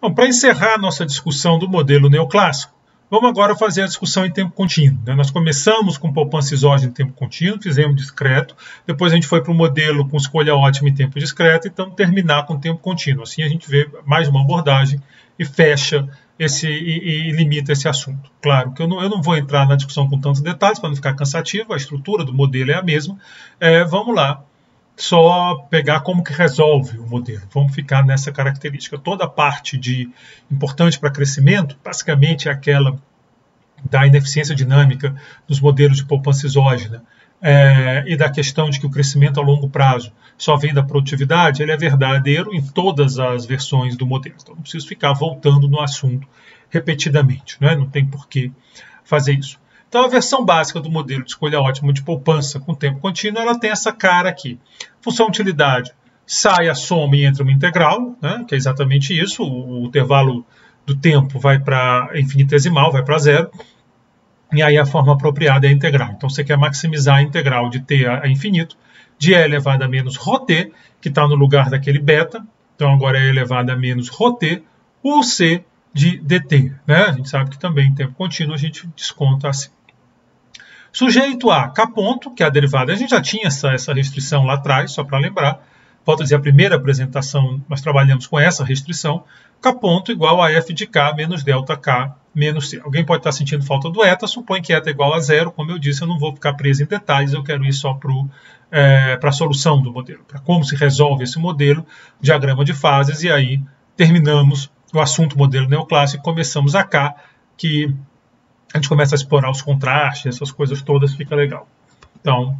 Bom, para encerrar a nossa discussão do modelo neoclássico, vamos agora fazer a discussão em tempo contínuo. Nós começamos com poupança exógena em tempo contínuo, fizemos discreto, depois a gente foi para o modelo com escolha ótima em tempo discreto, então terminar com tempo contínuo. Assim a gente vê mais uma abordagem e fecha e limita esse assunto. Claro que eu não vou entrar na discussão com tantos detalhes para não ficar cansativo, a estrutura do modelo é a mesma. Vamos lá, só pegar como que resolve o modelo. Vamos ficar nessa característica. Toda a parte importante para crescimento, basicamente é aquela da ineficiência dinâmica dos modelos de poupança exógena e da questão de que o crescimento a longo prazo só vem da produtividade, ele é verdadeiro em todas as versões do modelo. Então não preciso ficar voltando no assunto repetidamente, né? Não tem por que fazer isso. Então, a versão básica do modelo de escolha ótima de poupança com tempo contínuo, ela tem essa cara aqui. Função utilidade, sai a soma e entra uma integral, né, que é exatamente isso, o intervalo do tempo vai para infinitesimal, vai para zero, e aí a forma apropriada é a integral. Então, você quer maximizar a integral de t a infinito, de e elevado a menos ρt, que está no lugar daquele beta, então agora é elevado a menos ρt, UC de dt. Né? A gente sabe que também em tempo contínuo a gente desconta assim. Sujeito a k ponto, que é a derivada. A gente já tinha essa restrição lá atrás, só para lembrar. Volto a dizer, a primeira apresentação nós trabalhamos com essa restrição. K ponto igual a f de k menos delta k menos c. Alguém pode estar sentindo falta do eta, supõe que eta é igual a zero. Como eu disse, eu não vou ficar preso em detalhes, eu quero ir só para a solução do modelo, para como se resolve esse modelo, diagrama de fases, e aí terminamos o assunto modelo neoclássico, começamos a K, que a gente começa a explorar os contrastes, essas coisas todas, fica legal. Então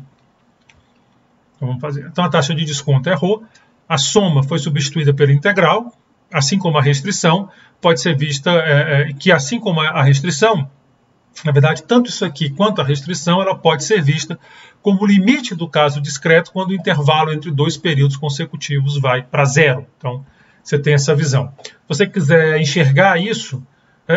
vamos fazer. Então a taxa de desconto é ρ, a soma foi substituída pela integral, assim como a restrição, pode ser vista que assim como a restrição, na verdade, tanto isso aqui quanto a restrição, ela pode ser vista como o limite do caso discreto quando o intervalo entre dois períodos consecutivos vai para zero. Então, você tem essa visão. Se você quiser enxergar isso,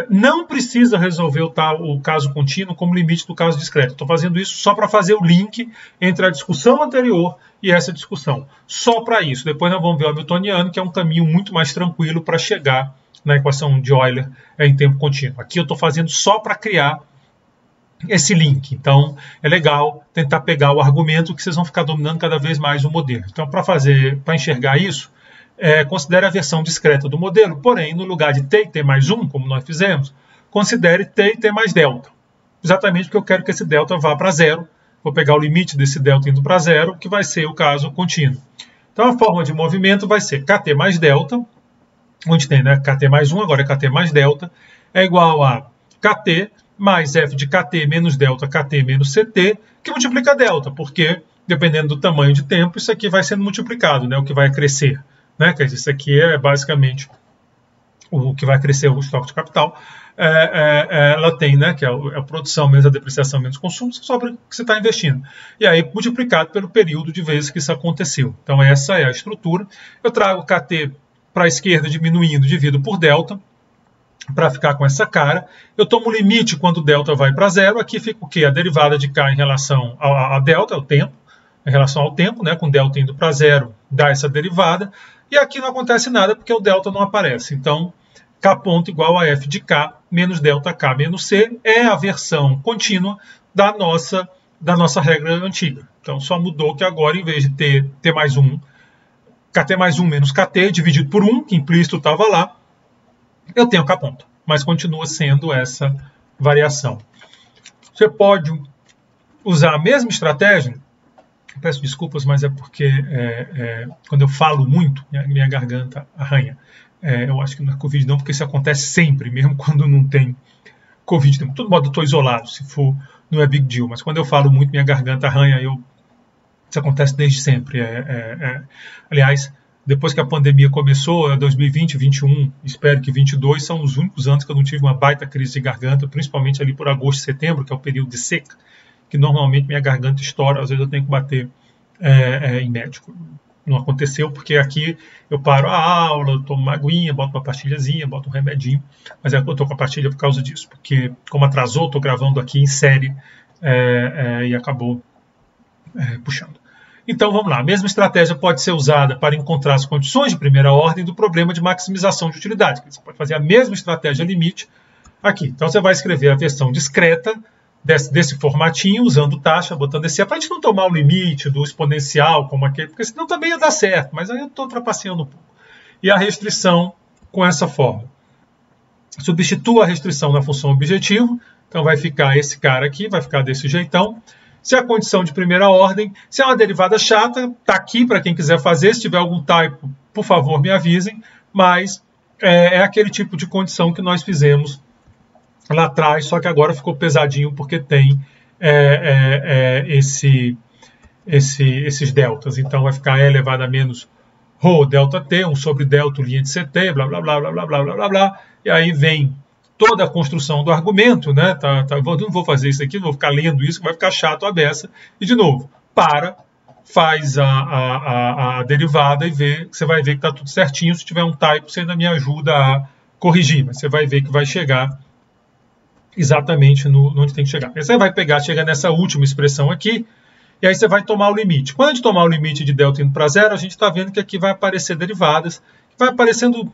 não precisa resolver o caso contínuo como limite do caso discreto. Estou fazendo isso só para fazer o link entre a discussão anterior e essa discussão. Só para isso. Depois nós vamos ver o hamiltoniano, que é um caminho muito mais tranquilo para chegar na equação de Euler em tempo contínuo. Aqui eu estou fazendo só para criar esse link. Então, é legal tentar pegar o argumento que vocês vão ficar dominando cada vez mais o modelo. Então, para enxergar isso, considere a versão discreta do modelo, porém, no lugar de t e t mais 1, como nós fizemos, considere t e t mais delta. Exatamente porque eu quero que esse delta vá para zero. Vou pegar o limite desse delta indo para zero, que vai ser o caso contínuo. Então, a forma de movimento vai ser kt mais delta, onde tem kt mais 1, agora é kt mais delta, é igual a kt mais f de kt menos delta kt menos ct, que multiplica delta, porque, dependendo do tamanho de tempo, isso aqui vai sendo multiplicado, né, o que vai crescer. Né? Quer dizer, isso aqui é basicamente o que vai crescer o estoque de capital. Ela tem, né, que é a produção menos a depreciação menos consumo, sobre o que você está investindo. E aí, multiplicado pelo período de vezes que isso aconteceu. Então, essa é a estrutura. Eu trago kt para a esquerda diminuindo, divido por delta, para ficar com essa cara. Eu tomo o limite quando o delta vai para zero. Aqui fica o quê? A derivada de k em relação a delta, é o tempo. Em relação ao tempo, né, com delta indo para zero, dá essa derivada. E aqui não acontece nada porque o delta não aparece. Então, k ponto igual a f de k menos delta k menos c é a versão contínua da nossa regra antiga. Então, só mudou que agora, em vez de ter t mais 1, kt mais 1 menos kt dividido por 1, que implícito estava lá, eu tenho k ponto. Mas continua sendo essa variação. Você pode usar a mesma estratégia. Peço desculpas, mas é porque quando eu falo muito, minha garganta arranha. Eu acho que não é Covid não, porque isso acontece sempre, mesmo quando não tem Covid. De todo modo, eu estou isolado, se for, não é big deal. Mas quando eu falo muito, minha garganta arranha. Isso acontece desde sempre. Aliás, depois que a pandemia começou, 2020, 2021, espero que 2022, são os únicos anos que eu não tive uma baita crise de garganta, principalmente ali por agosto e setembro, que é o período de seca, que normalmente minha garganta estoura, às vezes eu tenho que bater em médico. Não aconteceu porque aqui eu paro a aula, tomo uma aguinha, boto uma pastilhazinha, boto um remedinho, mas eu estou com a pastilha por causa disso, porque como atrasou, estou gravando aqui em série e acabou puxando. Então vamos lá, a mesma estratégia pode ser usada para encontrar as condições de primeira ordem do problema de maximização de utilidade. Você pode fazer a mesma estratégia limite aqui. Então você vai escrever a versão discreta desse formatinho, usando taxa, botando esse para a gente não tomar o limite do exponencial, como aquele, porque senão também ia dar certo, mas aí eu estou trapaceando um pouco. E a restrição com essa forma. Substitua a restrição na função objetivo, então vai ficar esse cara aqui, vai ficar desse jeitão. Se a condição de primeira ordem, se é uma derivada chata, está aqui para quem quiser fazer, se tiver algum typo, por favor me avisem, mas é aquele tipo de condição que nós fizemos lá atrás, só que agora ficou pesadinho porque tem esses deltas. Então vai ficar E elevado a menos ρ delta t, 1 sobre delta linha de CT, blá blá blá blá blá blá blá blá, e aí vem toda a construção do argumento, né? Eu não vou fazer isso aqui, não vou ficar lendo isso, vai ficar chato a beça. E de novo, faz a derivada e você vai ver que está tudo certinho. Se tiver um typo, você ainda me ajuda a corrigir, mas você vai ver que vai chegar exatamente onde tem que chegar. Aí você vai chega nessa última expressão aqui, e aí você vai tomar o limite. Quando a gente tomar o limite de delta indo para zero, a gente está vendo que aqui vai aparecer derivadas, vai aparecendo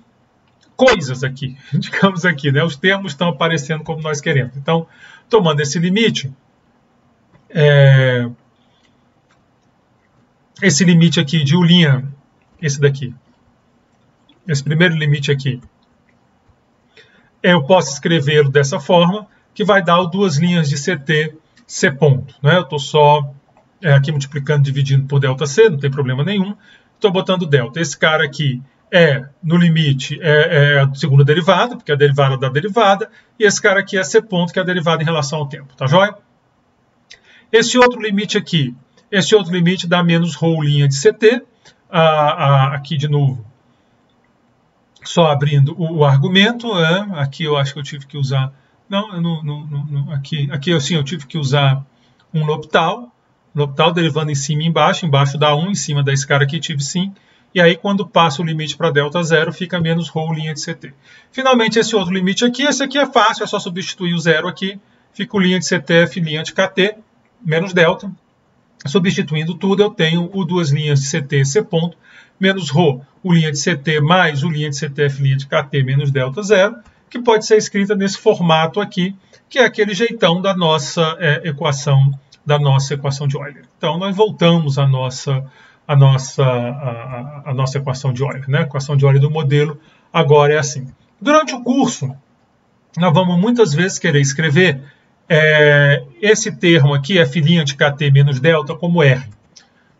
coisas aqui, digamos aqui, né? Os termos estão aparecendo como nós queremos. Então, tomando esse limite, esse limite aqui de U', esse daqui, esse primeiro limite aqui, eu posso escrevê-lo dessa forma, que vai dar duas linhas de CT, C ponto. Né? Eu estou só aqui multiplicando, dividindo por delta C, não tem problema nenhum. Estou botando delta. Esse cara aqui no limite, é a segunda derivada, porque é a derivada da derivada, e esse cara aqui é C ponto, que é a derivada em relação ao tempo. Tá joia? Esse outro limite aqui, dá menos ρ linha de CT, aqui de novo, só abrindo o argumento, aqui eu acho que eu tive que usar, aqui eu tive que usar um L'Hopital derivando em cima e embaixo dá 1, em cima desse cara aqui tive sim, e aí quando passa o limite para delta zero, fica menos ρ linha de CT. Finalmente esse outro limite aqui, esse aqui é fácil, é só substituir o zero aqui, fica o linha de CTF, linha de KT, menos delta, substituindo tudo eu tenho o duas linhas de CT, C ponto, menos ρ, o linha de CT mais o linha de CTF, linha de KT, menos delta zero, que pode ser escrita nesse formato aqui, que é aquele jeitão da nossa equação de Euler. Então, nós voltamos à nossa equação de Euler. Né? A equação de Euler do modelo agora é assim. Durante o curso, nós vamos muitas vezes querer escrever esse termo aqui, F' de KT menos delta, como R.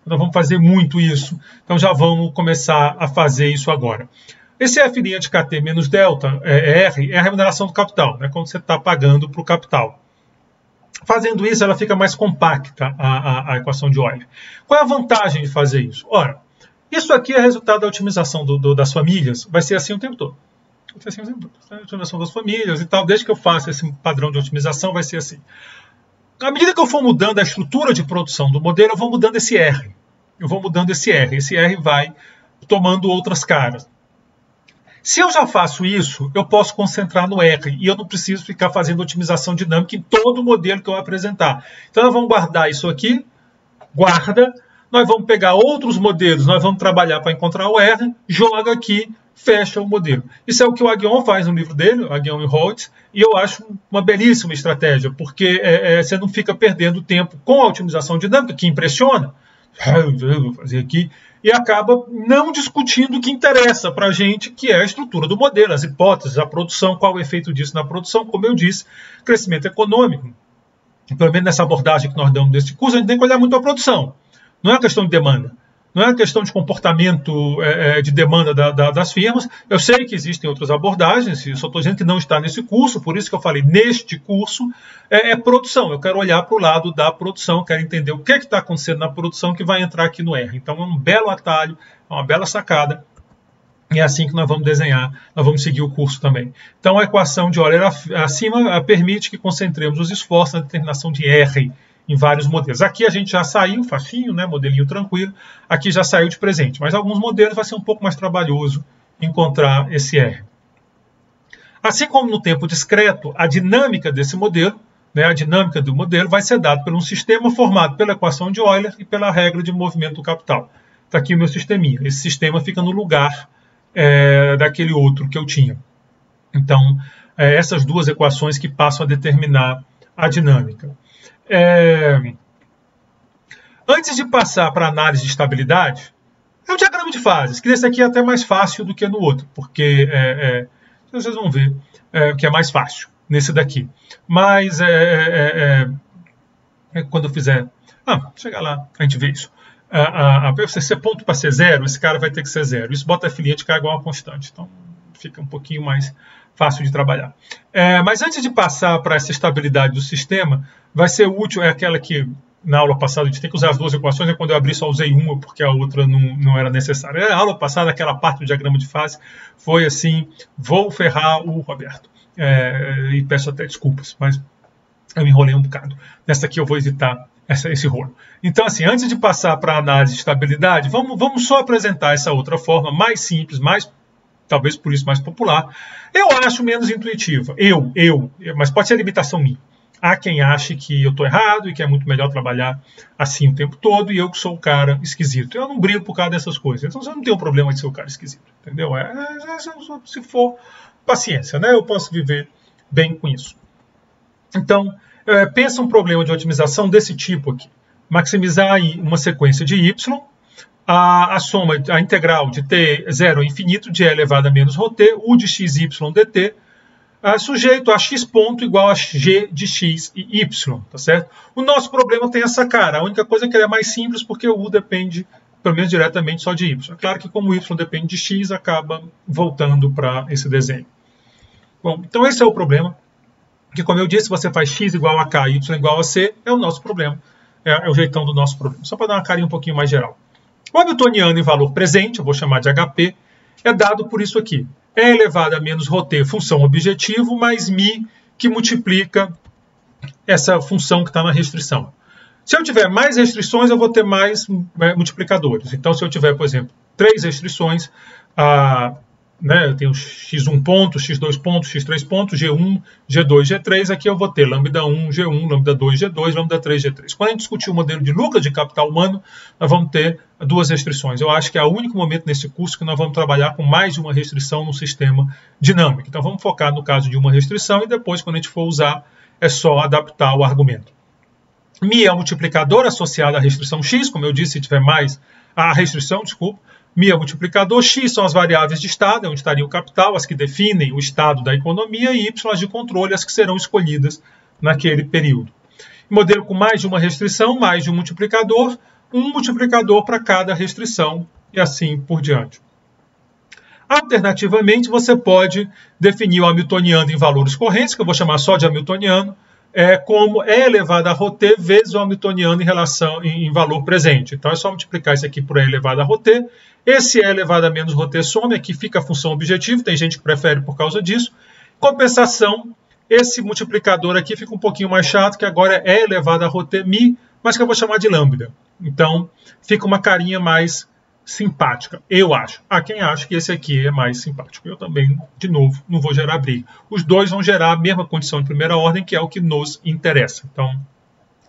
Nós vamos fazer muito isso, então já vamos começar a fazer isso agora. Esse F' de KT menos delta, R, é a remuneração do capital, né? Quando você está pagando para o capital. Fazendo isso, ela fica mais compacta, a equação de Euler. Qual é a vantagem de fazer isso? Ora, isso aqui é resultado da otimização das famílias, vai ser assim o tempo todo. Vai ser assim o tempo todo. A otimização das famílias e tal, desde que eu faça esse padrão de otimização, vai ser assim. À medida que eu for mudando a estrutura de produção do modelo, eu vou mudando esse R. Esse R vai tomando outras caras. Se eu já faço isso, eu posso concentrar no R e eu não preciso ficar fazendo otimização dinâmica em todo o modelo que eu apresentar. Então, nós vamos guardar isso aqui, nós vamos pegar outros modelos, nós vamos trabalhar para encontrar o R, joga aqui, fecha o modelo. Isso é o que o Aghion faz no livro dele, o Aghion e Holtz, e eu acho uma belíssima estratégia, porque você não fica perdendo tempo com a otimização dinâmica, que impressiona, vou fazer aqui, e acaba não discutindo o que interessa para a gente, que é a estrutura do modelo, as hipóteses, a produção, qual o efeito disso na produção, como eu disse, crescimento econômico. Pelo menos nessa abordagem que nós damos deste curso, a gente tem que olhar muito a produção. Não é uma questão de demanda, não é uma questão de comportamento de demanda das firmas. Eu sei que existem outras abordagens, eu só estou dizendo que não está nesse curso, por isso que eu falei neste curso, produção. Eu quero olhar para o lado da produção, quero entender o que está acontecendo na produção que vai entrar aqui no R. Então é um belo atalho, é uma bela sacada, e é assim que nós vamos desenhar, nós vamos seguir o curso também. Então a equação de Euler acima permite que concentremos os esforços na determinação de R, em vários modelos. Aqui a gente já saiu, facinho, né, modelinho tranquilo, aqui já saiu de presente, mas alguns modelos vai ser um pouco mais trabalhoso encontrar esse R. Assim como no tempo discreto, a dinâmica desse modelo, né, a dinâmica do modelo, vai ser dado por um sistema formado pela equação de Euler e pela regra de movimento do capital. Está aqui o meu sisteminha. Esse sistema fica no lugar daquele outro que eu tinha. Então, essas duas equações que passam a determinar a dinâmica. Antes de passar para a análise de estabilidade, é um diagrama de fases, que esse aqui é até mais fácil do que no outro, porque vocês vão ver que é mais fácil nesse daqui. Mas quando eu fizer... chegar lá, a gente vê isso. Para você ser ponto para ser zero, esse cara vai ter que ser zero. Isso bota a filinha de K igual a constante. Então, fica um pouquinho mais fácil de trabalhar. Mas antes de passar para essa estabilidade do sistema, vai ser útil, aquela que na aula passada a gente tem que usar as duas equações, quando eu abri só usei uma, porque a outra não era necessária. Na aula passada, aquela parte do diagrama de fase foi assim, vou ferrar o Roberto. E peço até desculpas, mas eu me enrolei um bocado. Nessa aqui eu vou evitar esse rolo. Então, assim, antes de passar para a análise de estabilidade, vamos só apresentar essa outra forma, mais simples, talvez por isso mais popular. Eu acho menos intuitiva. Mas pode ser limitação minha. Há quem ache que eu estou errado e que é muito melhor trabalhar assim o tempo todo, e eu que sou o cara esquisito. Eu não brigo por causa dessas coisas. Então, você não tem um problema de ser o cara esquisito. Entendeu? Se for paciência, né? Eu posso viver bem com isso. Então, pensa um problema de otimização desse tipo aqui. Maximizar aí uma sequência de y, a integral de t0 a infinito de e elevado a menos ρt, u de xy dt, sujeito a x ponto igual a g de x e y, tá certo? O nosso problema tem essa cara. A única coisa é que ele é mais simples porque o u depende, pelo menos diretamente, só de y. É claro que como y depende de x, acaba voltando para esse desenho. Bom, então esse é o problema. Que, como eu disse, você faz x igual a k, y igual a c, é o nosso problema. É o jeitão do nosso problema. Só para dar uma carinha um pouquinho mais geral. O hamiltoniano em valor presente, eu vou chamar de HP, é dado por isso aqui. E elevado a menos ρt, função objetivo, mais μ, que multiplica essa função que está na restrição. Se eu tiver mais restrições, eu vou ter mais multiplicadores. Então, se eu tiver, por exemplo, 3 restrições, eu tenho x1 ponto, x2 ponto, x3 ponto, g1, g2, g3. Aqui eu vou ter lambda 1, g1, lambda 2, g2, lambda 3, g3. Quando a gente discutir o modelo de Lucas de capital humano, nós vamos ter duas restrições. Eu acho que é o único momento nesse curso que nós vamos trabalhar com mais de uma restrição no sistema dinâmico. Então vamos focar no caso de uma restrição e depois, quando a gente for usar, é só adaptar o argumento. μ é o multiplicador associado à restrição x, como eu disse, se tiver mais a restrição, desculpa. μ é o multiplicador, x são as variáveis de estado, é onde estaria o capital, as que definem o estado da economia, e y as de controle, as que serão escolhidas naquele período. Modelo com mais de uma restrição, mais de um multiplicador para cada restrição, e assim por diante. Alternativamente, você pode definir o hamiltoniano em valores correntes, que eu vou chamar só de hamiltoniano, como E elevado a ρt vezes o hamiltoniano em valor presente. Então, é só multiplicar isso aqui por E elevado a ρt. Esse E elevado a menos ρt some, aqui fica a função objetivo, tem gente que prefere por causa disso. Compensação, esse multiplicador aqui fica um pouquinho mais chato, que agora é E elevado a ρt μ, mas que eu vou chamar de lambda. Então, fica uma carinha mais simpática, eu acho. Há quem acha que esse aqui é mais simpático. Eu também, de novo, não vou gerar briga. Os dois vão gerar a mesma condição de primeira ordem, que é o que nos interessa. Então,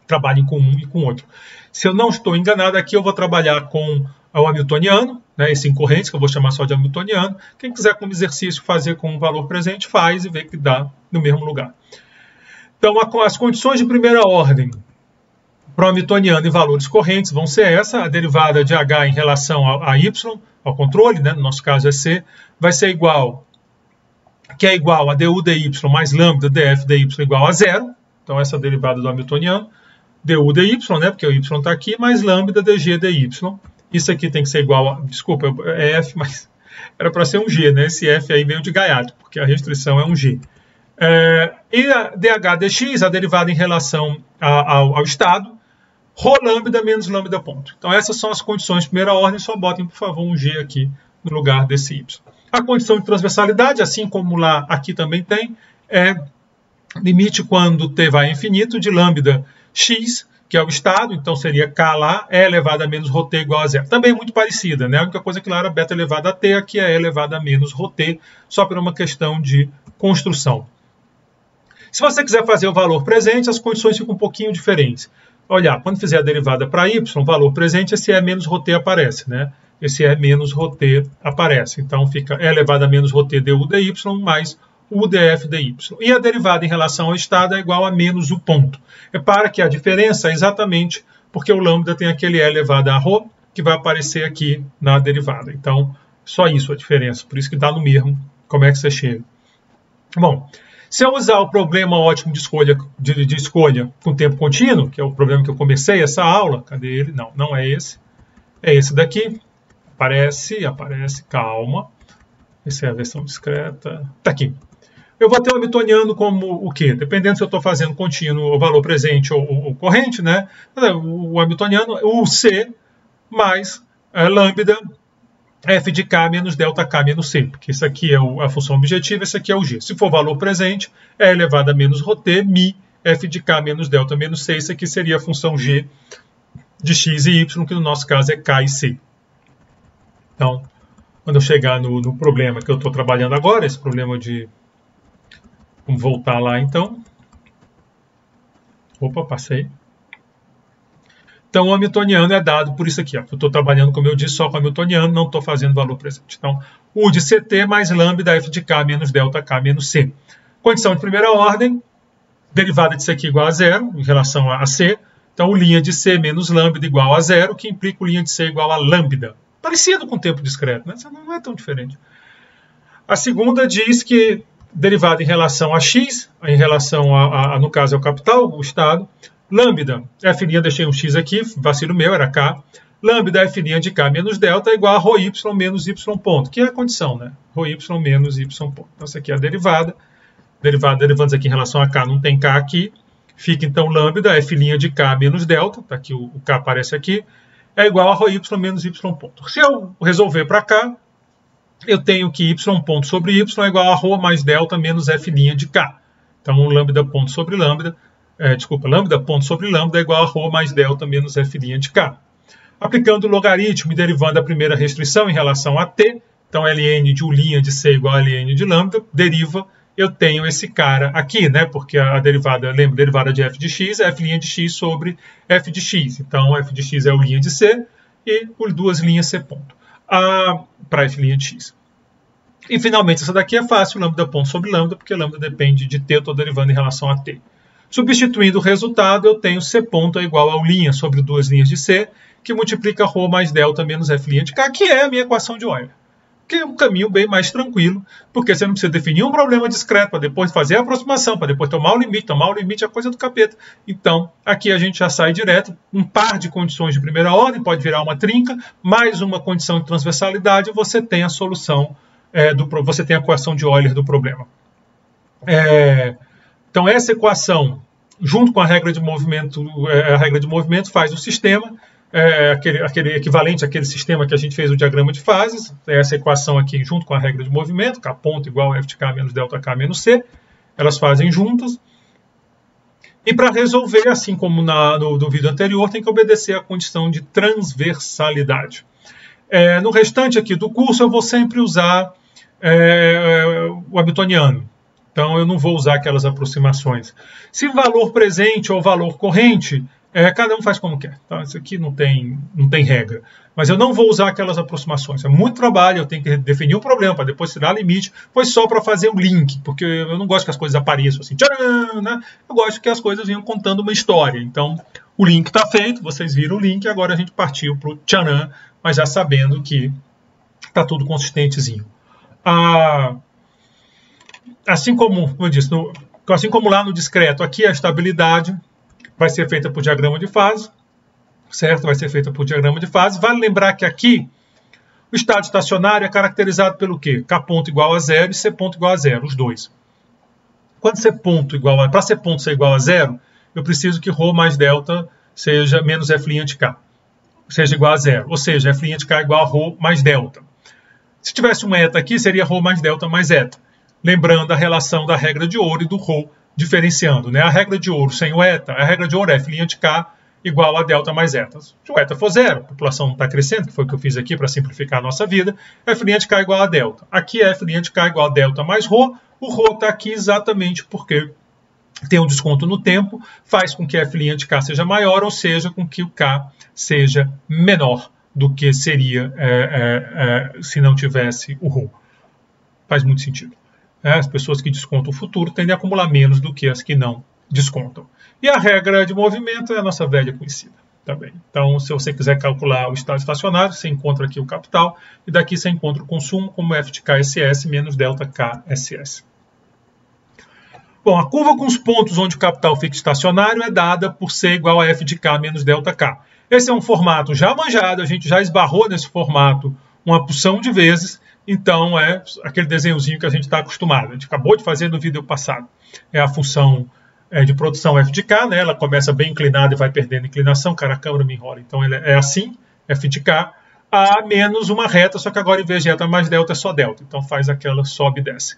trabalhem com um e com o outro. Se eu não estou enganado, aqui eu vou trabalhar com o hamiltoniano, esse incorrente, que eu vou chamar só de hamiltoniano. Quem quiser como exercício fazer com um valor presente, faz e vê que dá no mesmo lugar. Então, as condições de primeira ordem para o hamiltoniano em valores correntes vão ser essa, a derivada de h em relação a y, ao controle, no nosso caso é c, vai ser igual a du dy mais lambda df dy igual a zero. Então, essa é a derivada do hamiltoniano. Du dy, porque o y está aqui, mais lambda dg dy. Isso aqui tem que ser igual a... Desculpa, é f, mas era para ser um g, né? Esse f aí veio de gaiato, porque a restrição é um g. E a dh dx, a derivada em relação ao estado, ρ lambda menos lambda ponto. Então, essas são as condições de primeira ordem. Só botem, por favor, um g aqui no lugar desse y. A condição de transversalidade, assim como lá aqui também tem, é limite quando t vai a infinito de lambda x, que é o estado, então seria k lá, E elevado a menos ρt igual a zero. Também muito parecida, A única coisa que lá era beta elevado a t, aqui é E elevado a menos ρt, só por uma questão de construção. Se você quiser fazer o valor presente, as condições ficam um pouquinho diferentes. Olha, quando fizer a derivada para y, valor presente, esse E menos ρt aparece, né? Esse E menos ρt aparece. Então, fica E elevado a menos ρt du dy mais u df dy. E a derivada em relação ao estado é igual a menos o ponto. Repara que a diferença é exatamente porque o lambda tem aquele E elevado a ρ, que vai aparecer aqui na derivada. Então, só isso a diferença. Por isso que dá no mesmo. Como é que você chega? Bom, se eu usar o problema ótimo de escolha com tempo contínuo, que é o problema que eu comecei essa aula, cadê ele? Não, não é esse. É esse daqui. Aparece, calma. Essa é a versão discreta. Está aqui. Eu vou ter o hamiltoniano como o quê? Dependendo se eu estou fazendo contínuo ou valor presente ou corrente, né? O hamiltoniano, o C mais lambda f de k menos delta k menos c, porque isso aqui é a função objetiva, esse aqui é o g. Se for valor presente, é elevado a menos ρt, mi, f de k menos delta menos c, isso aqui seria a função g de x e y, que no nosso caso é k e c. Então, quando eu chegar no problema que eu estou trabalhando agora, esse problema de... Vamos voltar lá, então. Opa, passei. Então, o hamiltoniano é dado por isso aqui. Ó. Eu estou trabalhando, como eu disse, só com o hamiltoniano, não estou fazendo valor presente. Então, U de CT mais lambda f de k menos delta k menos c. Condição de primeira ordem, derivada disso aqui igual a zero, em relação a C. Então, o linha de C menos lambda igual a zero, que implica o linha de C igual a lambda. Parecido com o tempo discreto, né? Isso não é tão diferente. A segunda diz que, derivada em relação a x, em relação no caso, ao capital, o estado, lambda, f', deixei um x aqui, vacilo meu, era k. Lambda f' de k menos delta é igual a ρy menos y ponto, que é a condição, né? ρy menos y ponto. Então, essa aqui é a derivada. Derivando aqui em relação a k, não tem k aqui. Fica, então, lambda f' de k menos delta, tá aqui, o k aparece aqui, é igual a ρy menos y ponto. Se eu resolver para cá, eu tenho que y ponto sobre y é igual a ρ mais delta menos f' de k. Então, lambda ponto sobre lambda, lambda ponto sobre lambda é igual a ρ mais delta menos f' de k. Aplicando o logaritmo e derivando a primeira restrição em relação a t, então ln de u' de c igual a ln de lambda, deriva, eu tenho esse cara aqui, né? Porque a derivada, lembra, derivada de f de x é f' de x sobre f de x. Então, f de x é u' de c e por duas linhas c ponto para f' de x. E, finalmente, essa daqui é fácil, lambda ponto sobre lambda, porque lambda depende de t, eu estou derivando em relação a t. Substituindo o resultado, eu tenho c ponto é igual a u' sobre duas linhas de c, que multiplica ρ mais delta menos f' de k, que é a minha equação de Euler. Que é um caminho bem mais tranquilo, porque você não precisa definir um problema discreto para depois fazer a aproximação, para depois tomar o limite é coisa do capeta. Então, aqui a gente já sai direto, um par de condições de primeira ordem, pode virar uma trinca, mais uma condição de transversalidade, você tem a solução, você tem a equação de Euler do problema. Então, essa equação, junto com a regra de movimento, faz o sistema, aquele equivalente àquele sistema que a gente fez o diagrama de fases, essa equação aqui junto com a regra de movimento, k ponto igual a f de k menos delta k menos c, elas fazem juntas. E para resolver, assim como no vídeo anterior, tem que obedecer à condição de transversalidade. No restante aqui do curso eu vou sempre usar o hamiltoniano. Então eu não vou usar aquelas aproximações. Se valor presente ou valor corrente, cada um faz como quer. Tá? Isso aqui não tem regra. Mas eu não vou usar aquelas aproximações. É muito trabalho, eu tenho que definir um problema para depois tirar limite. Foi só para fazer um link, porque eu não gosto que as coisas apareçam assim. Tcharam, né? Eu gosto que as coisas venham contando uma história. Então, o link está feito, vocês viram o link, agora a gente partiu para o tcharam, mas já sabendo que está tudo consistentezinho. Assim como eu disse, assim como lá no discreto, aqui a estabilidade vai ser feita por diagrama de fase, certo? Vai ser feita por diagrama de fase. Vale lembrar que aqui o estado estacionário é caracterizado pelo quê? K ponto igual a zero e C ponto igual a zero, os dois. Quando C ponto igual a... Para C ponto ser igual a zero, eu preciso que ρ mais delta seja menos f' de k, seja igual a zero. Ou seja, f' de k igual a ρ mais delta. Se tivesse um eta aqui, seria ρ mais delta mais eta. Lembrando a relação da regra de ouro e do ρ, diferenciando, né? A regra de ouro sem o eta, a regra de ouro é f' de k igual a delta mais eta. Se o eta for zero, a população não está crescendo, que foi o que eu fiz aqui para simplificar a nossa vida, f' de k igual a delta. Aqui é f' de k igual a delta mais ρ, o ρ está aqui exatamente porque tem um desconto no tempo, faz com que a F' de K seja maior, ou seja, com que o K seja menor do que seria se não tivesse o ρ. Faz muito sentido. As pessoas que descontam o futuro tendem a acumular menos do que as que não descontam. E a regra de movimento é a nossa velha conhecida. Tá bem. Então, se você quiser calcular o estado estacionário, você encontra aqui o capital, e daqui você encontra o consumo como F de KSS menos delta KSS. Bom, a curva com os pontos onde o capital fica estacionário é dada por C igual a F de K menos delta K. Esse é um formato já manjado, a gente já esbarrou nesse formato uma porção de vezes, então é aquele desenhozinho que a gente está acostumado. A gente acabou de fazer no vídeo passado. É a função de produção F de K, né? Ela começa bem inclinada e vai perdendo inclinação, cara, a câmera me enrola. Então ela é assim, F de K, a menos uma reta, só que agora em vez de reta mais delta é só delta. Então faz aquela sobe e desce.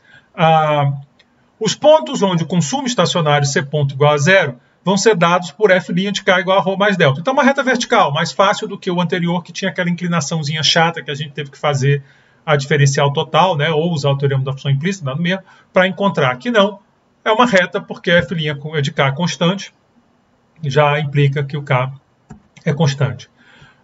Os pontos onde o consumo estacionário C ponto igual a zero vão ser dados por F' de K igual a ρ mais delta. Então uma reta vertical, mais fácil do que o anterior, que tinha aquela inclinaçãozinha chata que a gente teve que fazer a diferencial total, né, ou usar o teorema da função implícita, dado mesmo, para encontrar. Aqui não, é uma reta porque F' de K é constante, já implica que o K é constante.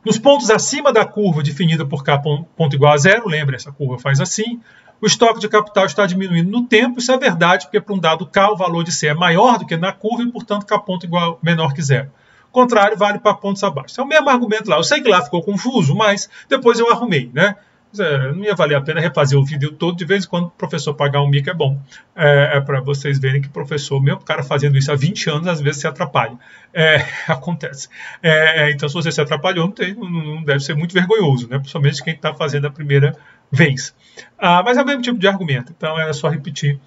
Nos pontos acima da curva definida por K ponto igual a zero, lembra, essa curva faz assim, o estoque de capital está diminuindo no tempo. Isso é verdade, porque para um dado K o valor de C é maior do que na curva e, portanto, K ponto menor que zero. O contrário vale para pontos abaixo. É o mesmo argumento lá. Eu sei que lá ficou confuso, mas depois eu arrumei, né? Não ia valer a pena refazer o vídeo todo. De vez em quando o professor pagar um mico é bom. É para vocês verem que o professor, mesmo o cara fazendo isso há 20 anos, às vezes se atrapalha. Acontece. Então, se você se atrapalhou, não deve ser muito vergonhoso, né? Principalmente quem está fazendo a primeira vez. Mas é o mesmo tipo de argumento, então é só repetir.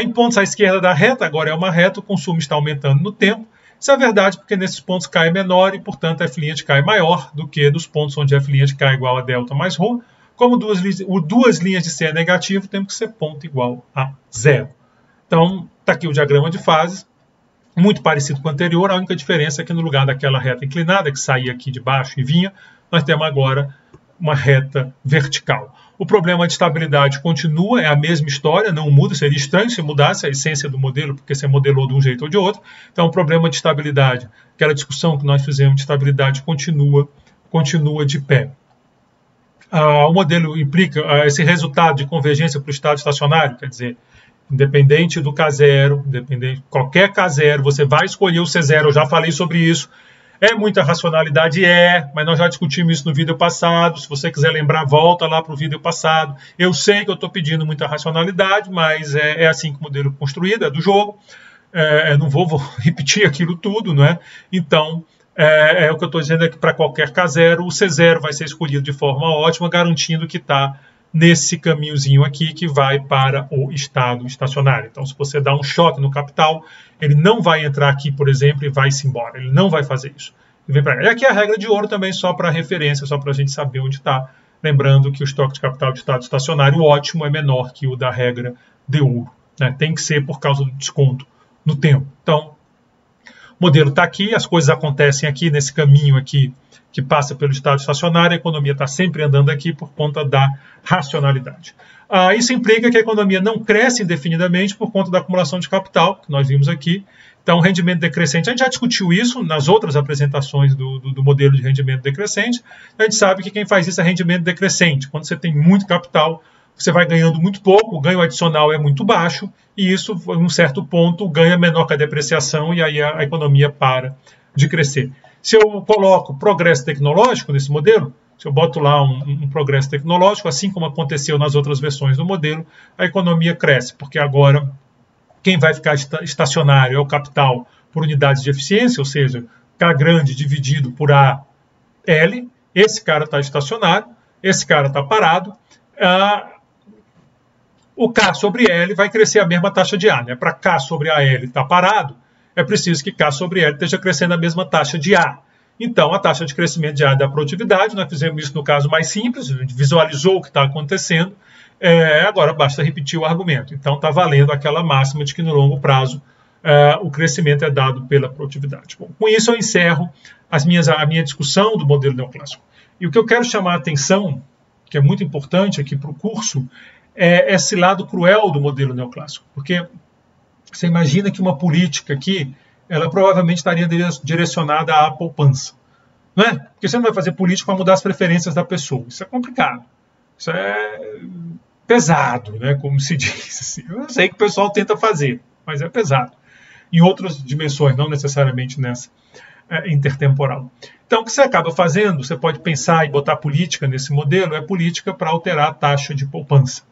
Em pontos à esquerda da reta, agora é uma reta, o consumo está aumentando no tempo. Isso é verdade porque nesses pontos K é menor e, portanto, F' de K é maior do que nos pontos onde F' de K é igual a delta mais ρ. Como duas linhas de C é negativo, temos que ser ponto igual a zero. Então, está aqui o diagrama de fases, muito parecido com o anterior. A única diferença é que no lugar daquela reta inclinada, que saía aqui de baixo e vinha, nós temos agora uma reta vertical. O problema de estabilidade continua, é a mesma história, não muda. Seria estranho se mudasse a essência do modelo, porque você modelou de um jeito ou de outro. Então, o problema de estabilidade, aquela discussão que nós fizemos de estabilidade, continua de pé. O modelo implica esse resultado de convergência para o estado estacionário, quer dizer, independente do K0, independente de qualquer K0, você vai escolher o C0, eu já falei sobre isso. É muita racionalidade? Mas nós já discutimos isso no vídeo passado. Se você quiser lembrar, volta lá para o vídeo passado. Eu sei que eu estou pedindo muita racionalidade, mas é assim que o modelo é construído, é do jogo. Não vou repetir aquilo tudo, não é? Então, o que eu estou dizendo é que para qualquer K0, o C0 vai ser escolhido de forma ótima, garantindo que está nesse caminhozinho aqui que vai para o estado estacionário. Então, se você dá um choque no capital, ele não vai entrar aqui, por exemplo, e vai-se embora. Ele não vai fazer isso. Ele vem para cá. E aqui a regra de ouro também, só para referência, só para a gente saber onde está. Lembrando que o estoque de capital de estado estacionário ótimo é menor que o da regra de ouro, né? Tem que ser por causa do desconto no tempo. Então, o modelo está aqui, as coisas acontecem aqui nesse caminho aqui que passa pelo estado estacionário, a economia está sempre andando aqui por conta da racionalidade. Isso implica que a economia não cresce indefinidamente por conta da acumulação de capital, que nós vimos aqui. Então, rendimento decrescente, a gente já discutiu isso nas outras apresentações do modelo de rendimento decrescente. A gente sabe que quem faz isso é rendimento decrescente. Quando você tem muito capital, você vai ganhando muito pouco, o ganho adicional é muito baixo, e isso, em um certo ponto, o ganho é menor que a depreciação, e aí a economia para de crescer. Se eu coloco progresso tecnológico nesse modelo, se eu boto lá um progresso tecnológico, assim como aconteceu nas outras versões do modelo, a economia cresce, porque agora quem vai ficar estacionário é o capital por unidades de eficiência, ou seja, K grande dividido por AL, esse cara está estacionário, esse cara está parado, o K sobre L vai crescer a mesma taxa de A, né? Para K sobre AL estar parado, é preciso que K sobre L esteja crescendo a mesma taxa de A. Então, a taxa de crescimento de A é da produtividade, nós fizemos isso no caso mais simples, a gente visualizou o que está acontecendo, agora basta repetir o argumento. Então, está valendo aquela máxima de que no longo prazo o crescimento é dado pela produtividade. Bom, com isso eu encerro a minha discussão do modelo neoclássico. E o que eu quero chamar a atenção, que é muito importante aqui para o curso, é esse lado cruel do modelo neoclássico, porque Você imagina que uma política aqui, ela provavelmente estaria direcionada à poupança. Não é? Porque você não vai fazer política para mudar as preferências da pessoa. Isso é complicado. Isso é pesado, né? Como se diz. Assim. Eu sei que o pessoal tenta fazer, mas é pesado. Em outras dimensões, não necessariamente nessa intertemporal. Então, o que você acaba fazendo, você pode pensar e botar política nesse modelo, é política para alterar a taxa de poupança.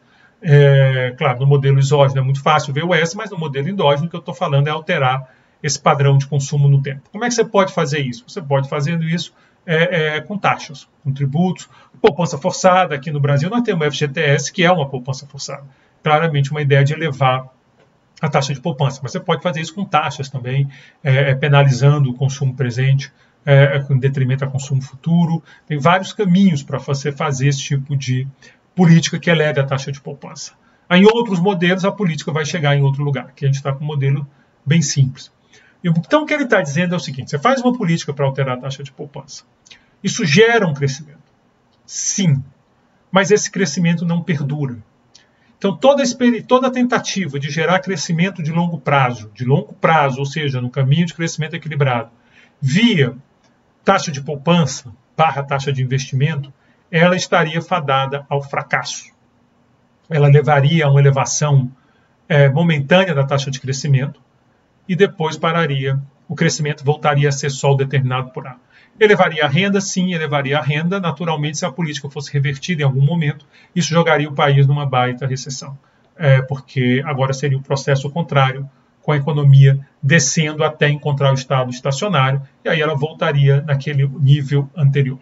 Claro, no modelo exógeno é muito fácil ver o S, mas no modelo endógeno o que eu estou falando é alterar esse padrão de consumo no tempo. Como é que você pode fazer isso? Você pode fazendo isso com taxas, com tributos, poupança forçada. Aqui no Brasil nós temos o FGTS, que é uma poupança forçada. Claramente uma ideia de elevar a taxa de poupança, mas você pode fazer isso com taxas também, penalizando o consumo presente, em detrimento ao consumo futuro. Tem vários caminhos para você fazer esse tipo de política que eleve a taxa de poupança. Em outros modelos, a política vai chegar em outro lugar, que a gente está com um modelo bem simples. Então, o que ele está dizendo é o seguinte, você faz uma política para alterar a taxa de poupança. Isso gera um crescimento. Sim, mas esse crescimento não perdura. Então, toda tentativa de gerar crescimento de longo prazo, ou seja, no caminho de crescimento equilibrado, via taxa de poupança, taxa de investimento, ela estaria fadada ao fracasso. Ela levaria a uma elevação momentânea da taxa de crescimento e depois pararia, o crescimento voltaria a ser só determinado por A. Elevaria a renda? Sim, elevaria a renda. Naturalmente, se a política fosse revertida em algum momento, isso jogaria o país numa baita recessão. Porque agora seria o processo contrário, com a economia descendo até encontrar o estado estacionário, e aí ela voltaria naquele nível anterior.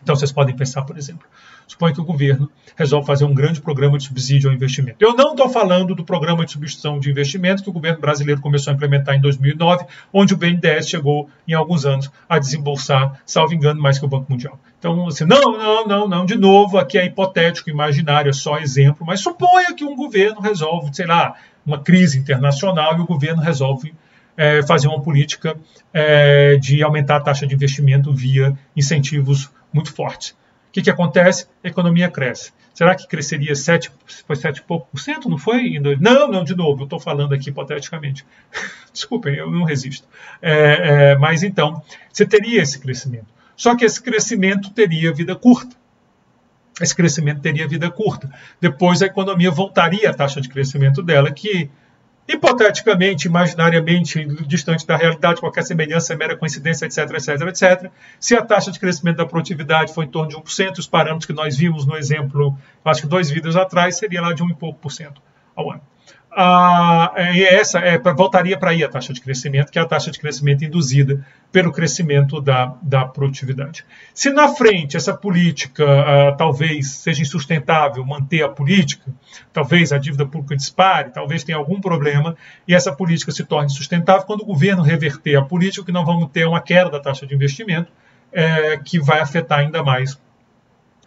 Então, vocês podem pensar, por exemplo, suponha que o governo resolve fazer um grande programa de subsídio ao investimento. Eu não estou falando do programa de substituição de investimento que o governo brasileiro começou a implementar em 2009, onde o BNDES chegou, em alguns anos, a desembolsar, salvo engano, mais que o Banco Mundial. Então, assim, não, de novo, aqui é hipotético, imaginário, é só exemplo, mas suponha que um governo resolve, sei lá, uma crise internacional e o governo resolve fazer uma política de aumentar a taxa de investimento via incentivos muito fortes. O que acontece? A economia cresce. Será que cresceria 7 e pouco por cento? Não foi? Não, de novo, eu estou falando aqui hipoteticamente. Desculpem, eu não resisto. Mas então, você teria esse crescimento. Só que esse crescimento teria vida curta. Depois a economia voltaria à taxa de crescimento dela, que hipoteticamente, imaginariamente, distante da realidade, qualquer semelhança é mera coincidência, etc. Se a taxa de crescimento da produtividade for em torno de 1%, os parâmetros que nós vimos no exemplo, acho que 2 vídeos atrás, seria lá de 1 e pouco por cento ao ano. Voltaria para aí a taxa de crescimento, que é a taxa de crescimento induzida pelo crescimento da produtividade. Se na frente essa política talvez seja insustentável manter a política, talvez a dívida pública dispare, talvez tenha algum problema, e essa política se torne sustentável, quando o governo reverter a política, que nós vamos ter uma queda da taxa de investimento, que vai afetar ainda mais,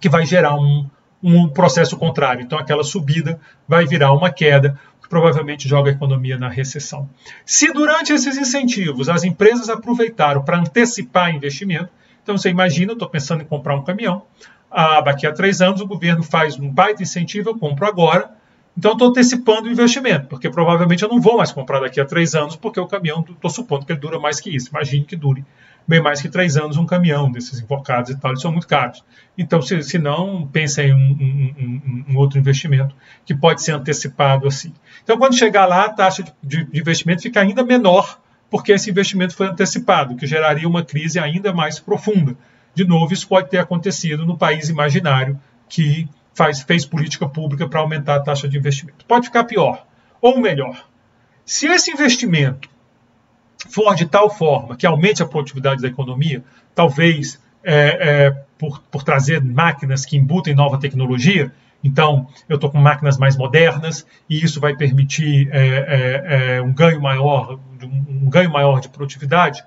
que vai gerar um processo contrário. Então aquela subida vai virar uma queda, que provavelmente joga a economia na recessão. Se durante esses incentivos as empresas aproveitaram para antecipar investimento, então você imagina, eu estou pensando em comprar um caminhão, daqui a 3 anos o governo faz um baita incentivo, eu compro agora, então eu estou antecipando o investimento, porque provavelmente eu não vou mais comprar daqui a 3 anos, porque o caminhão, estou supondo que ele dura mais que isso, imagine que dure bem mais que 3 anos um caminhão desses invocados e tal, eles são muito caros. Então, se não, pensa em um outro investimento que pode ser antecipado assim. Então, quando chegar lá, a taxa de investimento fica ainda menor, porque esse investimento foi antecipado, o que geraria uma crise ainda mais profunda. De novo, isso pode ter acontecido no país imaginário que fez política pública para aumentar a taxa de investimento. Pode ficar pior, ou melhor. Se esse investimento for de tal forma que aumente a produtividade da economia, talvez por trazer máquinas que embutem nova tecnologia, então eu estou com máquinas mais modernas e isso vai permitir um ganho maior de produtividade,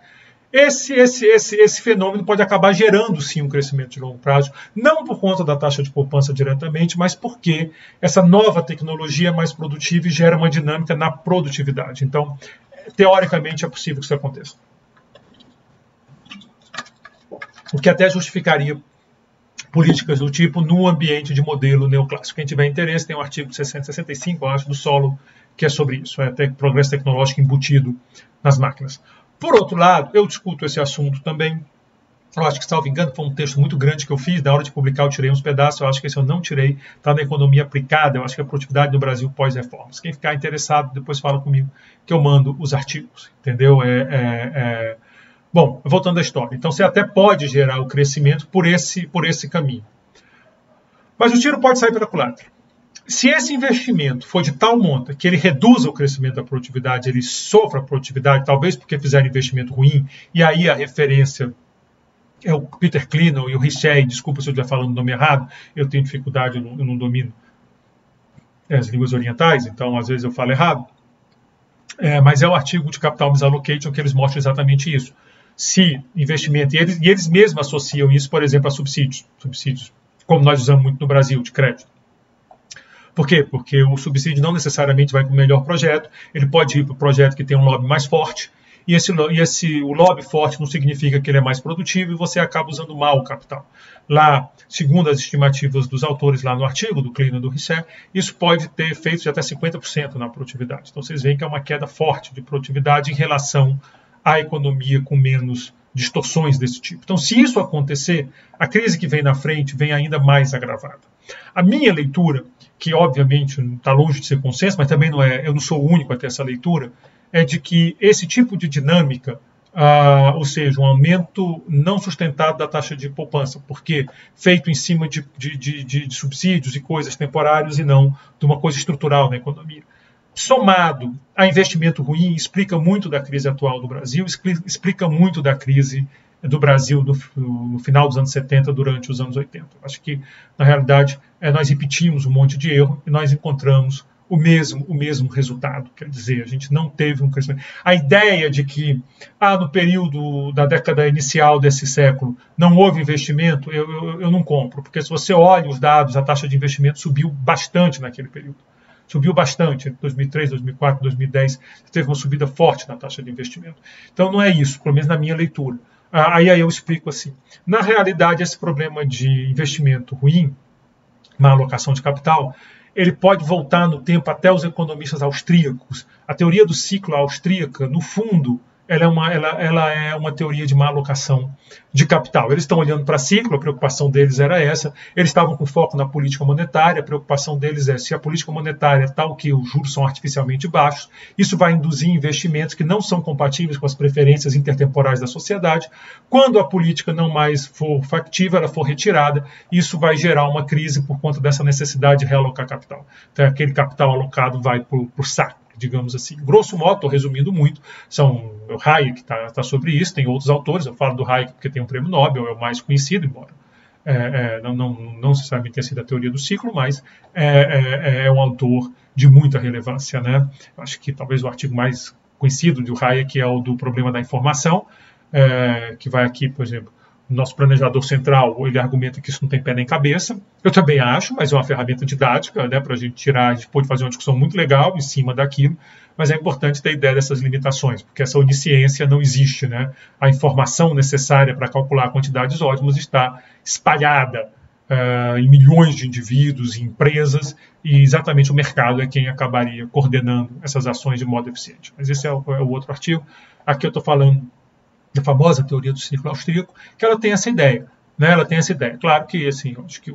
esse fenômeno pode acabar gerando sim um crescimento de longo prazo, não por conta da taxa de poupança diretamente, mas porque essa nova tecnologia é mais produtiva e gera uma dinâmica na produtividade. Então, teoricamente, é possível que isso aconteça. O que até justificaria políticas do tipo no ambiente de modelo neoclássico. Quem tiver interesse, tem um artigo de 65, eu acho, do Solow, que é sobre isso, progresso tecnológico embutido nas máquinas. Por outro lado, eu discuto esse assunto também. Eu acho que, salvo engano, foi um texto muito grande que eu fiz. Na hora de publicar, eu tirei uns pedaços. Eu acho que esse eu não tirei. Está na economia aplicada. Eu acho que é a produtividade do Brasil pós-reformas. Quem ficar interessado, depois fala comigo, que eu mando os artigos. Entendeu? Bom, voltando à história. Então, você até pode gerar o crescimento por esse caminho. Mas o tiro pode sair pela culatra. Se esse investimento for de tal monta que ele reduza o crescimento da produtividade, ele sofra a produtividade, talvez porque fizeram investimento ruim, e aí a referência é o Peter Klenow e o Richet, desculpa se eu estiver falando o nome errado, eu tenho dificuldade, eu não domino as línguas orientais, então às vezes eu falo errado, mas é o artigo de Capital Misallocation que eles mostram exatamente isso. Se investimento, e eles mesmos associam isso, por exemplo, a subsídios, como nós usamos muito no Brasil, de crédito. Por quê? Porque o subsídio não necessariamente vai para o melhor projeto, ele pode ir para o projeto que tem um lobby mais forte, o lobby forte não significa que ele é mais produtivo e você acaba usando mal o capital. Lá, segundo as estimativas dos autores lá no artigo, do Klenow e do Richet, isso pode ter efeitos de até 50% na produtividade. Então vocês veem que é uma queda forte de produtividade em relação à economia com menos distorções desse tipo. Então, se isso acontecer, a crise que vem na frente vem ainda mais agravada. A minha leitura, que obviamente está longe de ser consenso, mas também não é, eu não sou o único a ter essa leitura, é de que esse tipo de dinâmica, ou seja, um aumento não sustentado da taxa de poupança, porque feito em cima de subsídios e coisas temporárias e não de uma coisa estrutural na economia, somado a investimento ruim, explica muito da crise atual do Brasil, explica muito da crise do Brasil no final dos anos 70, durante os anos 80. Acho que, na realidade, nós repetimos um monte de erro e nós encontramos o mesmo resultado. Quer dizer, a gente não teve um crescimento. A ideia de que no período da década inicial desse século não houve investimento, eu não compro, porque se você olha os dados, a taxa de investimento subiu bastante naquele período. Subiu bastante, entre 2003, 2004, 2010, teve uma subida forte na taxa de investimento. Então não é isso, pelo menos na minha leitura. Aí eu explico assim. Na realidade, esse problema de investimento ruim, má alocação de capital, ele pode voltar no tempo até os economistas austríacos. A teoria do ciclo austríaca, no fundo, ela é uma teoria de má alocação de capital. Eles estão olhando para ciclo, a preocupação deles era essa, eles estavam com foco na política monetária, a preocupação deles é se a política monetária é tal que os juros são artificialmente baixos, isso vai induzir investimentos que não são compatíveis com as preferências intertemporais da sociedade. Quando a política não mais for factível, ela for retirada, isso vai gerar uma crise por conta dessa necessidade de realocar capital. Então, aquele capital alocado vai para o saco, digamos assim. Grosso modo, estou resumindo muito, o Hayek está sobre isso, tem outros autores, eu falo do Hayek porque tem um prêmio Nobel, é o mais conhecido, embora não necessariamente tenha sido a teoria do ciclo, mas é um autor de muita relevância, né? Acho que talvez o artigo mais conhecido do Hayek é o do problema da informação, que vai aqui, por exemplo, o nosso planejador central, ele argumenta que isso não tem pé nem cabeça. Eu também acho, mas é uma ferramenta didática, né, para a gente pode fazer uma discussão muito legal em cima daquilo, mas é importante ter ideia dessas limitações, porque essa onisciência não existe, né? A informação necessária para calcular quantidades ótimas está espalhada em milhões de indivíduos e empresas, e exatamente o mercado é quem acabaria coordenando essas ações de modo eficiente. Mas esse é o outro artigo. Aqui eu estou falando da famosa teoria do ciclo austríaco, que ela tem essa ideia, né? Ela tem essa ideia. Claro que, assim, acho que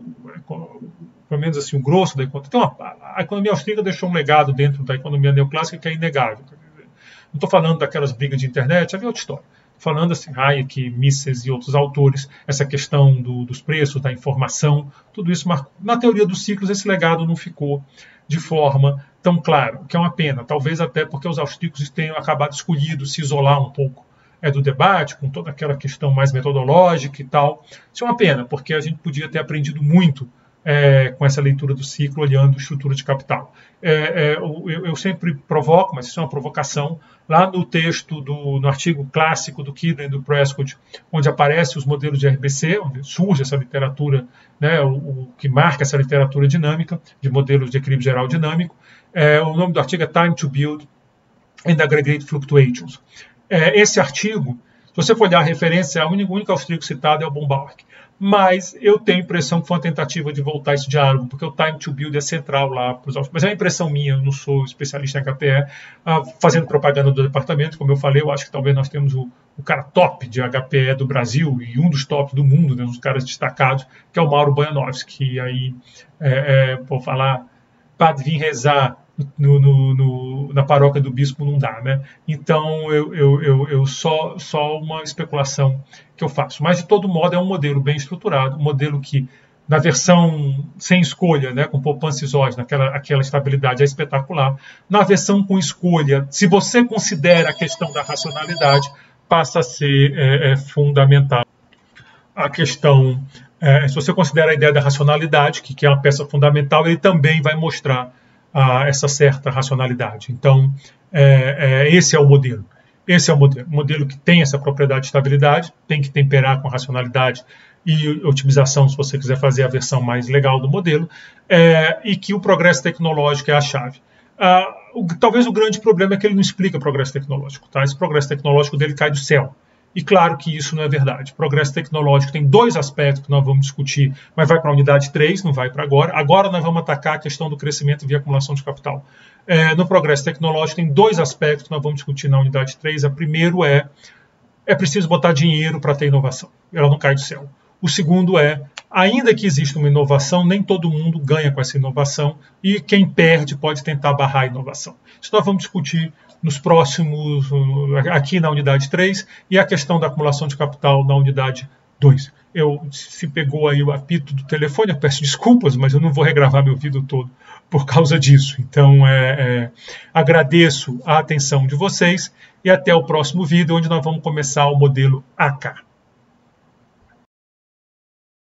pelo menos assim, o grosso da economia. Então, a economia austríaca deixou um legado dentro da economia neoclássica que é inegável. Não estou falando daquelas brigas de internet, havia outra história. Estou falando assim, Hayek, Mises e outros autores, essa questão dos preços, da informação, tudo isso marcou. Na teoria dos ciclos, esse legado não ficou de forma tão clara, o que é uma pena, talvez até porque os austríacos tenham acabado escolhido se isolar um pouco do debate, com toda aquela questão mais metodológica e tal. Isso é uma pena, porque a gente podia ter aprendido muito com essa leitura do ciclo, olhando estrutura de capital. Eu sempre provoco, mas isso é uma provocação, lá no texto, no artigo clássico do Kidner e do Prescott, onde aparecem os modelos de RBC, onde surge essa literatura, né, o que marca essa literatura dinâmica, de modelos de equilíbrio geral dinâmico. O nome do artigo é Time to Build and Aggregate Fluctuations. Esse artigo, se você for olhar a referência, o único austríaco citado é o von Bauer. mas eu tenho a impressão que foi uma tentativa de voltar esse diálogo, porque o time to build é central lá para os autos. Mas é uma impressão minha, eu não sou especialista em HPE, fazendo propaganda do departamento, como eu falei, eu acho que talvez nós temos o cara top de HPE do Brasil e um dos tops do mundo, né, um dos caras destacados, que é o Mauro Bojanovski, que aí, por falar, para vir rezar na paróquia do bispo não dá, né? Então eu só uma especulação que eu faço. Mas de todo modo é um modelo bem estruturado, um modelo que na versão sem escolha, né, com poupança exógena, aquela estabilidade é espetacular. Na versão com escolha, se você considera a questão da racionalidade, passa a ser fundamental. A questão, se você considera a ideia da racionalidade, que é uma peça fundamental, ele também vai mostrar essa certa racionalidade. Então, esse é o modelo. Esse é o modelo. O modelo que tem essa propriedade de estabilidade, tem que temperar com racionalidade e otimização, se você quiser fazer a versão mais legal do modelo, e que o progresso tecnológico é a chave. Talvez o grande problema é que ele não explica progresso tecnológico. Tá? Esse progresso tecnológico dele cai do céu. E claro que isso não é verdade. O progresso tecnológico tem dois aspectos que nós vamos discutir, mas vai para a unidade 3, não vai para agora. Agora nós vamos atacar a questão do crescimento via acumulação de capital. No progresso tecnológico tem dois aspectos que nós vamos discutir na unidade 3. O primeiro é preciso botar dinheiro para ter inovação. Ela não cai do céu. O segundo ainda que exista uma inovação, nem todo mundo ganha com essa inovação e quem perde pode tentar barrar a inovação. Isso nós vamos discutir nos próximos, aqui na unidade 3, e a questão da acumulação de capital na unidade 2. Se pegou aí o apito do telefone, eu peço desculpas, mas eu não vou regravar meu vídeo todo por causa disso. Então, agradeço a atenção de vocês e até o próximo vídeo, onde nós vamos começar o modelo AK.